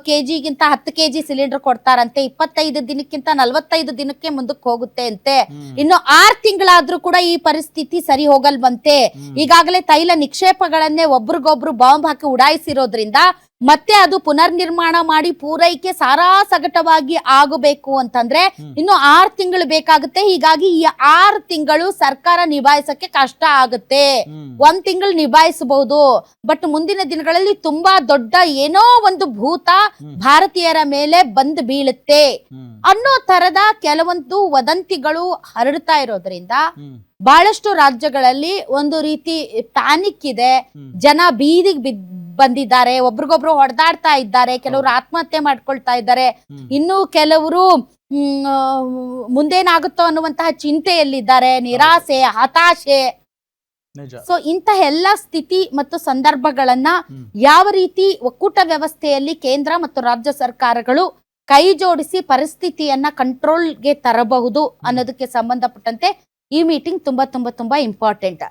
ಕೆಜಿಗಿಂತ 10 KG cylinder ಕೊಡ್ತಾರಂತೆ, 25 ದಿನಕ್ಕಿಂತ 45 ದಿನಕ್ಕೆ ಮುಂದಕ್ಕೆ ಹೋಗುತ್ತೆ ಅಂತೆ. ಇನ್ನು 6 ತಿಂಗಳಾದ್ರೂ ಕೂಡ ಈ ಪರಿಸ್ಥಿತಿ ಸರಿ ಹೋಗಲ್ವಂತೆ. ಈಗಾಗಲೇ ತೈಲ ನಿಕ್ಷೇಪಗಳನ್ನೇ ಒಬ್ರಿಗೊಬ್ರು ಬಾಂಬ್ ಹಾಕಿ ಉಡಾಯಿಸಿರೋದ್ರಿಂದ ಮತ್ತೆ ಅದು ಪುನರ್ ನಿರ್ಮಾಣ ಮಾಡಿ ಪೂರೈಕೆ ಸಾರಾಸಗಟವಾಗಿ ಆಗಬೇಕು ಅಂತಂದ್ರೆ ಇನ್ನು 6 ತಿಂಗಳು ಬೇಕಾಗುತ್ತೆ. ಹೀಗಾಗಿ ಈ 6 ತಿಂಗಳು ಸರ್ಕಾರ ನಿಭಾಯಿಸಕ್ಕೆ ಕಷ್ಟ ಆಗುತ್ತೆ. 1 ತಿಂಗಳು ನಿಭಾಯಿಸಬಹುದು, ಬಟ್ ಮುಂದಿನ ದಿನಗಳಲ್ಲಿ ತುಂಬಾ ದೊಡ್ಡ ಏನೋ ಒಂದು ಭೂತ ಭಾರತೀಯರ ಮೇಲೆ ಬಂದು ಬೀಳುತ್ತೆ ಅನ್ನೋ ತರದ ಕೆಲವೊಂದು ವದಂತಿಗಳು ಹರಡ್ತಾ ಇರೋದ್ರಿಂದ ಬಹಳಷ್ಟು ರಾಜ್ಯಗಳಲ್ಲಿ ಒಂದು ರೀತಿ ಪ್ಯಾನಿಕ್ ಇದೆ. ಜನ ಬೀದಿಗೆ ಬಂದಿದ್ದಾರೆ, ಒಬ್ರಿಗೊಬ್ರು ಹೊಡೆದಾಡ್ತಾ ಇದ್ದಾರೆ, ಕೆಲವರು ಆತ್ಮಹತ್ಯೆ ಮಾಡ್ಕೊಳ್ತಾ ಇದ್ದಾರೆ, ಇನ್ನು ಕೆಲವರು ಮುಂದೇನಾಗುತ್ತೋ ಅನ್ನುವಂತಹ ಚಿಂತೆಯಲ್ಲಿದ್ದಾರೆ, ನಿರಾಸೆ, ಹತಾಶೆ. ಸೊ ಇಂಥ ಎಲ್ಲ ಸ್ಥಿತಿ ಮತ್ತು ಸಂದರ್ಭಗಳನ್ನ ಯಾವ ರೀತಿ ಒಕ್ಕೂಟ ವ್ಯವಸ್ಥೆಯಲ್ಲಿ ಕೇಂದ್ರ ಮತ್ತು ರಾಜ್ಯ ಸರ್ಕಾರಗಳು ಕೈ ಜೋಡಿಸಿ ಪರಿಸ್ಥಿತಿಯನ್ನ ಕಂಟ್ರೋಲ್ಗೆ ತರಬಹುದು ಅನ್ನೋದಕ್ಕೆ ಸಂಬಂಧಪಟ್ಟಂತೆ ಈ ಮೀಟಿಂಗ್ ತುಂಬಾ ತುಂಬಾ ತುಂಬಾ ಇಂಪಾರ್ಟೆಂಟ್.